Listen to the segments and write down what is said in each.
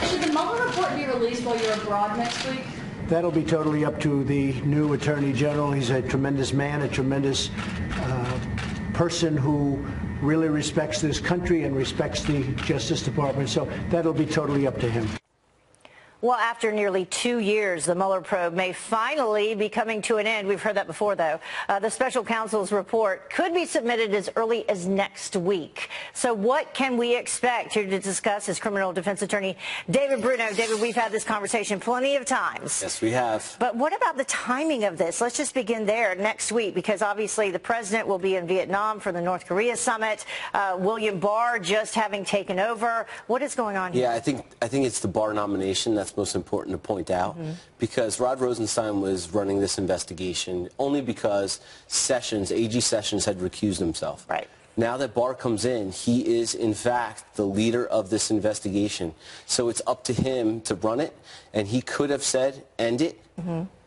Should the Mueller report be released while you're abroad next week? That'll be totally up to the new Attorney General. He's a tremendous man, a tremendous person who really respects this country and respects the Justice Department. So that'll be totally up to him. Well, after nearly 2 years, the Mueller probe may finally be coming to an end. We've heard that before, though. The special counsel's report could be submitted as early as next week. So what can we expect? Here to discuss is criminal defense attorney David Bruno. David, we've had this conversation plenty of times. Yes, we have. But what about the timing of this? Let's just begin there next week, because obviously the president will be in Vietnam for the North Korea summit. William Barr just having taken over. What is going on here? Yeah, I think it's the Barr nomination that's most important to point out, because Rod Rosenstein was running this investigation only because AG Sessions had recused himself. Right. Now that Barr comes in, he is in fact the leader of this investigation. So it's up to him to run it, and he could have said end it,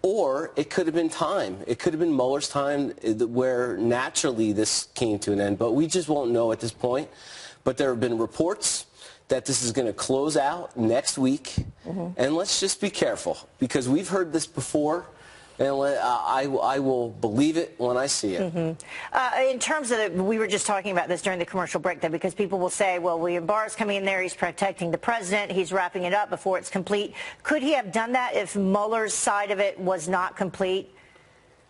or it could have been time. It could have been Mueller's time where naturally this came to an end, but we just won't know at this point. But there have been reports that this is going to close out next week, and let's just be careful, because we've heard this before, and I will believe it when I see it. In terms of, we were just talking about this during the commercial break, though, because people will say, well, William Barr is coming in there, he's protecting the president, he's wrapping it up before it's complete. Could he have done that if Mueller's side of it was not complete?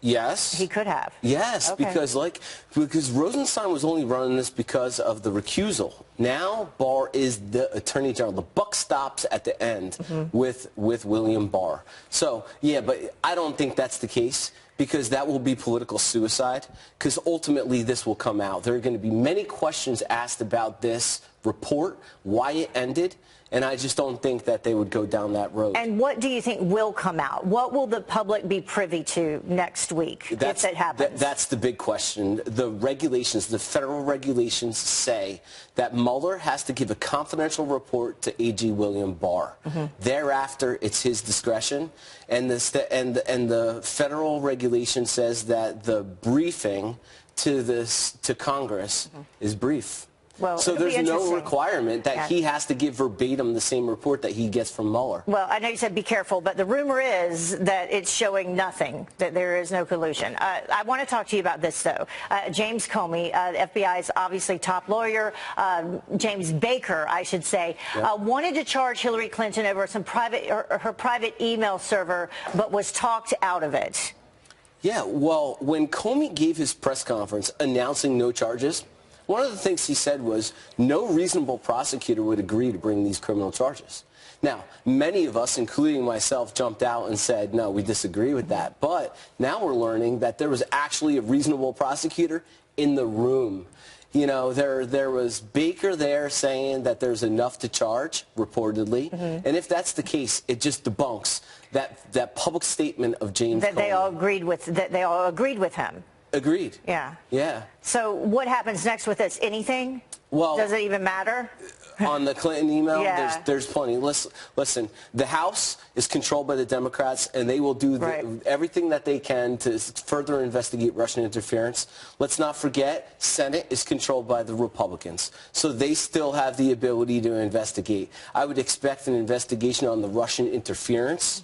Yes. He could have. Yes, okay. because Rosenstein was only running this because of the recusal. Now Barr is the Attorney General. The buck stops at the end with William Barr. So, yeah, but I don't think that's the case, because that will be political suicide, because ultimately this will come out. There are going to be many questions asked about this report, why it ended, and I just don't think that they would go down that road. And what do you think will come out? What will the public be privy to next week if it happens? That's the big question. The regulations, the federal regulations say that Mueller has to give a confidential report to AG William Barr. Thereafter, it's his discretion, and the federal regulation says that the briefing to Congress is brief. Well, so there's no requirement that he has to give verbatim the same report that he gets from Mueller. Well, I know you said be careful, but the rumor is that it's showing nothing, that there is no collusion. I want to talk to you about this, though. James Comey, the FBI's obviously top lawyer, James Baker, I should say, wanted to charge Hillary Clinton over some her private email server, but was talked out of it. Yeah, well, when Comey gave his press conference announcing no charges, one of the things he said was no reasonable prosecutor would agree to bring these criminal charges. Now, many of us, including myself, jumped out and said, no, we disagree with that. But now we're learning that there was actually a reasonable prosecutor in the room. You know, there was Baker there saying that there's enough to charge, reportedly. And if that's the case, it just debunks that public statement of James Comey. They all agreed with him. Agreed. Yeah. Yeah. So what happens next with this? Anything? Well, does it even matter? On the Clinton email, yeah. there's plenty. Listen, the House is controlled by the Democrats, and they will do everything that they can to further investigate Russian interference. Let's not forget, Senate is controlled by the Republicans, so they still have the ability to investigate. I would expect an investigation on the Russian interference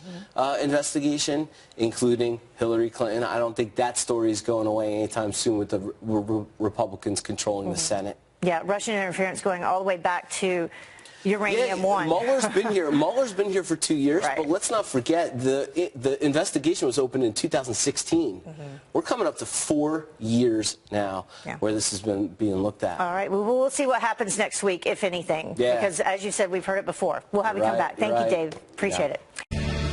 investigation, including Hillary Clinton. I don't think that story is going away anytime soon with the Republicans controlling the Senate. Yeah, Russian interference going all the way back to Uranium One. Mueller's been here. Mueller's been here for 2 years, but let's not forget the investigation was opened in 2016. We're coming up to 4 years now where this has been being looked at. All right, we'll see what happens next week, if anything, because as you said, we've heard it before. We'll have you come back. Thank you, Dave. Appreciate it.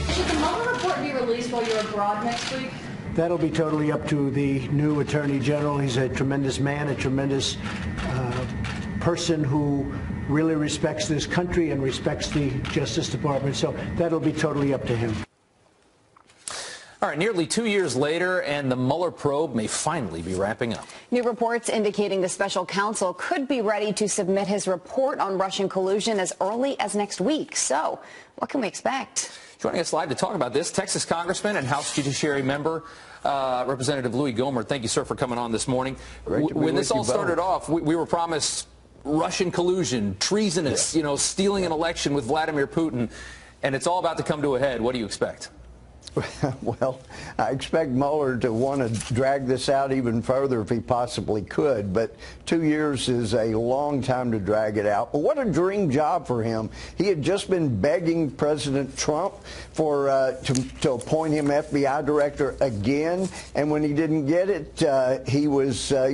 Should the Mueller report be released while you're abroad next week? That'll be totally up to the new Attorney General. He's a tremendous man, a tremendous person who really respects this country and respects the Justice Department. So that'll be totally up to him. All right, nearly 2 years later, and the Mueller probe may finally be wrapping up. New reports indicating the special counsel could be ready to submit his report on Russian collusion as early as next week. So what can we expect? Joining us live to talk about this, Texas Congressman and House Judiciary Member, Representative Louis Gohmert. Thank you, sir, for coming on this morning. When this all started off, we were promised Russian collusion, treasonous, you know, stealing an election with Vladimir Putin, and it's all about to come to a head. What do you expect? Well, I expect Mueller to want to drag this out even further if he possibly could, but 2 years is a long time to drag it out. But what a dream job for him. He had just been begging President Trump for to appoint him FBI director again, and when he didn't get it, he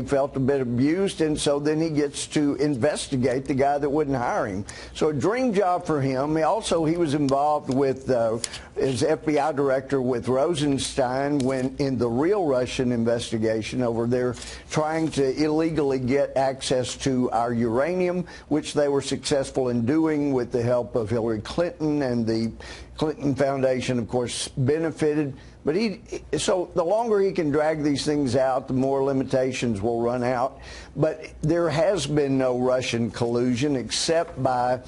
felt a bit abused, and so then he gets to investigate the guy that wouldn't hire him. So a dream job for him. He was involved with as FBI director with Rosenstein when in the real Russian investigation over there trying to illegally get access to our uranium, which they were successful in doing with the help of Hillary Clinton, and the Clinton Foundation, of course, benefited. But so the longer he can drag these things out, the more limitations will run out. But there has been no Russian collusion except by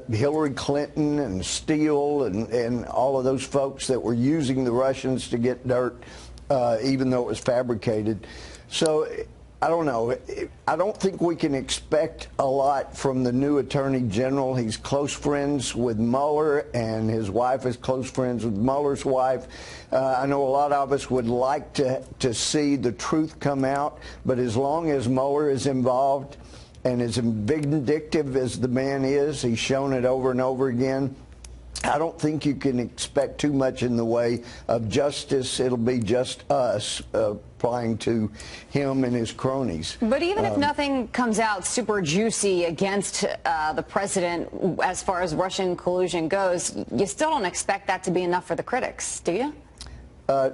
Hillary Clinton and Steele and all of those folks that were using the Russians to get dirt, even though it was fabricated. So I don't know. I don't think we can expect a lot from the new Attorney General. He's close friends with Mueller, and his wife is close friends with Mueller's wife. I know a lot of us would like to see the truth come out, but as long as Mueller is involved, and as vindictive as the man is, he's shown it over and over again, I don't think you can expect too much in the way of justice. It'll be just us applying to him and his cronies. But even if nothing comes out super juicy against the president as far as Russian collusion goes, you still don't expect that to be enough for the critics, do you?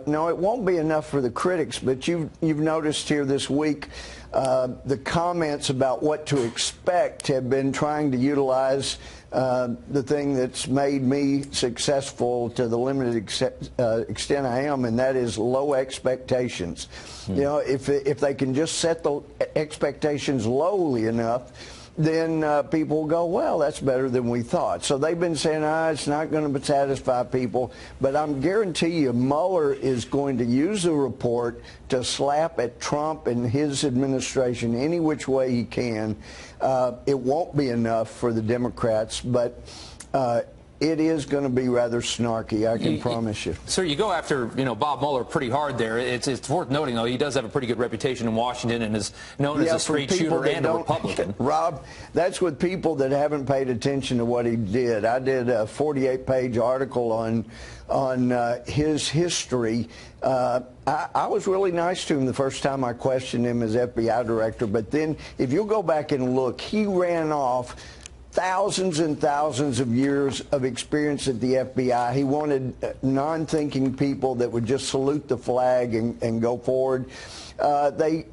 No, it won't be enough for the critics, but you've noticed here this week the comments about what to expect have been trying to utilize the thing that's made me successful to the limited extent I am, and that is low expectations. You know, if they can just set the expectations lowly enough, then people will go, well, that's better than we thought. So they've been saying, it's not going to satisfy people. But I guarantee you Mueller is going to use the report to slap at Trump and his administration any which way he can. It won't be enough for the Democrats, but it is going to be rather snarky, I can promise you. Sir, you go after, Bob Mueller pretty hard there. It's worth noting, though, he does have a pretty good reputation in Washington and is known as a straight shooter and a Republican. Rob, that's with people that haven't paid attention to what he did. I did a 48-page article on his history. I was really nice to him the first time I questioned him as FBI director, but then if you'll go back and look, he ran off thousands and thousands of years of experience at the FBI. He wanted non-thinking people that would just salute the flag and go forward. They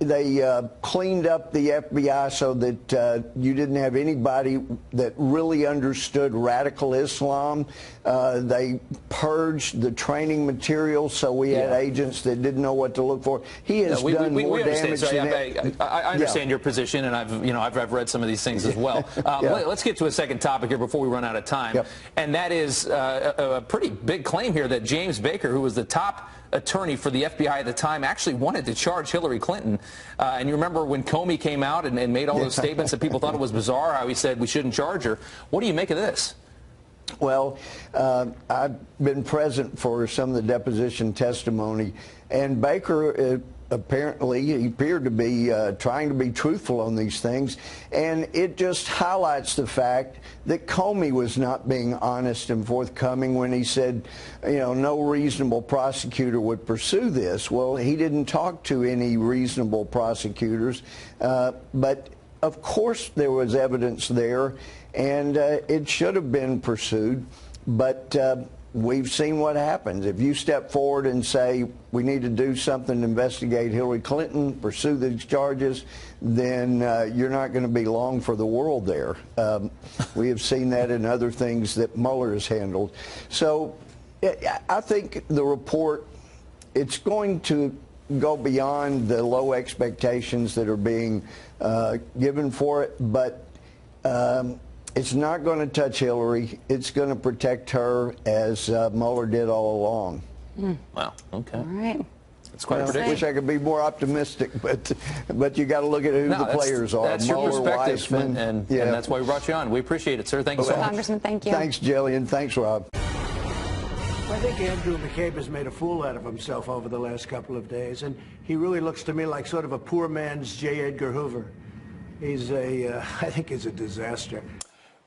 cleaned up the FBI so that you didn't have anybody that really understood radical Islam. They purged the training material so we had agents that didn't know what to look for. He has done more damage than I understand your position, and I've read some of these things as well. Let's get to a second topic here before we run out of time, and that is a pretty big claim here that James Baker, who was the top attorney for the FBI at the time, actually wanted to charge Hillary Clinton. And you remember when Comey came out and made all those statements that people thought it was bizarre, how he said we shouldn't charge her. What do you make of this? Well, I've been present for some of the deposition testimony, and Baker apparently he appeared to be trying to be truthful on these things, and it just highlights the fact that Comey was not being honest and forthcoming when he said, no reasonable prosecutor would pursue this. Well, he didn't talk to any reasonable prosecutors, but of course there was evidence there, and it should have been pursued, but we've seen what happens. If you step forward and say we need to do something to investigate Hillary Clinton, pursue these charges, then you're not going to be long for the world there. We have seen that in other things that Mueller has handled. So I think the report, it's going to go beyond the low expectations that are being given for it, but it's not going to touch Hillary. It's going to protect her as Mueller did all along. Wow. Okay. All right. It's quite a I prediction. wish I could be more optimistic, but you got to look at who the players are. That's your Muller, perspective, Weissman, and yeah. that's why we brought you on. We appreciate it, sir. Thank you so much. Congressman, thank you. Thanks, Jillian. Thanks, Rob. I think Andrew McCabe has made a fool out of himself over the last couple of days, and he really looks to me like sort of a poor man's J. Edgar Hoover. He's I think he's a disaster.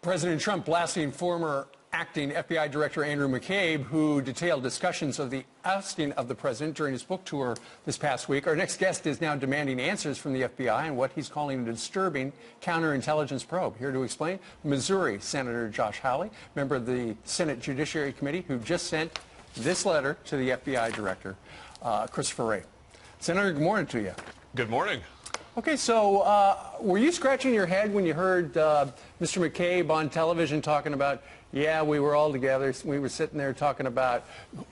President Trump blasting former acting FBI Director Andrew McCabe, who detailed discussions of the ousting of the president during his book tour this past week. Our next guest is now demanding answers from the FBI on what he's calling a disturbing counterintelligence probe. Here to explain, Missouri Senator Josh Hawley, member of the Senate Judiciary Committee, who just sent this letter to the FBI Director, Christopher Wray. Senator, good morning to you. Good morning. Okay, so were you scratching your head when you heard Mr. McCabe on television talking about, yeah, we were all together, we were sitting there talking about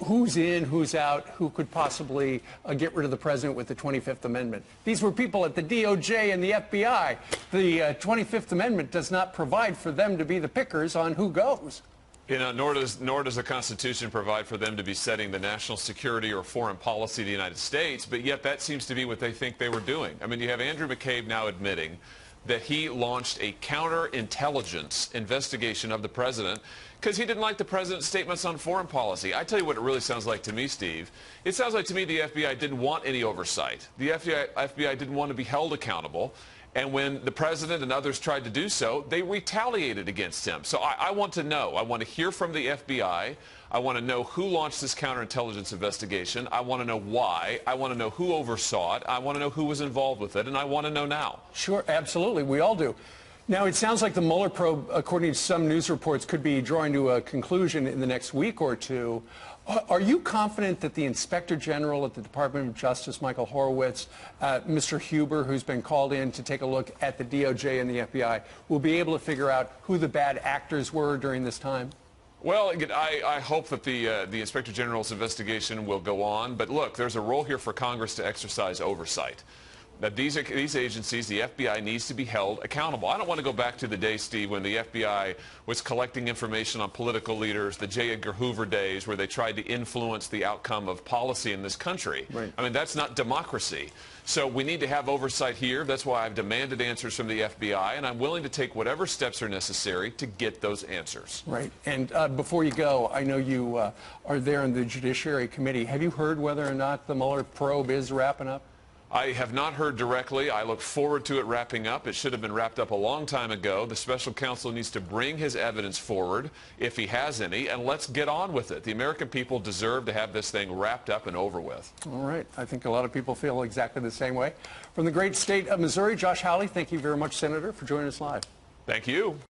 who's in, who's out, who could possibly get rid of the president with the 25th Amendment? These were people at the DOJ and the FBI. The 25th Amendment does not provide for them to be the pickers on who goes. You know, nor does the Constitution provide for them to be setting the national security or foreign policy of the United States, but yet that seems to be what they think they were doing. I mean, you have Andrew McCabe now admitting that he launched a counterintelligence investigation of the president because he didn't like the president's statements on foreign policy. I tell you what it really sounds like to me, Steve. It sounds like to me the FBI didn't want any oversight. The FBI didn't want to be held accountable. And when the president and others tried to do so, they retaliated against him. So I want to know. I want to hear from the FBI. I want to know who launched this counterintelligence investigation. I want to know why. I want to know who oversaw it. I want to know who was involved with it. And I want to know now. Sure, absolutely. We all do. Now, it sounds like the Mueller probe, according to some news reports, could be drawing to a conclusion in the next week or two. Are you confident that the Inspector General at the Department of Justice, Michael Horowitz, Mr. Huber, who's been called in to take a look at the DOJ and the FBI, will be able to figure out who the bad actors were during this time? Well, I hope that the Inspector General's investigation will go on. But look, there's a role here for Congress to exercise oversight. That these agencies, the FBI, needs to be held accountable. I don't want to go back to the day, Steve, when the FBI was collecting information on political leaders, the J. Edgar Hoover days, where they tried to influence the outcome of policy in this country. Right. I mean, that's not democracy. So we need to have oversight here. That's why I've demanded answers from the FBI, and I'm willing to take whatever steps are necessary to get those answers. Right. And before you go, I know you are there in the Judiciary Committee. Have you heard whether or not the Mueller probe is wrapping up? I have not heard directly. I look forward to it wrapping up. It should have been wrapped up a long time ago. The special counsel needs to bring his evidence forward, if he has any, and let's get on with it. The American people deserve to have this thing wrapped up and over with. All right. I think a lot of people feel exactly the same way. From the great state of Missouri, Josh Hawley, thank you very much, Senator, for joining us live. Thank you.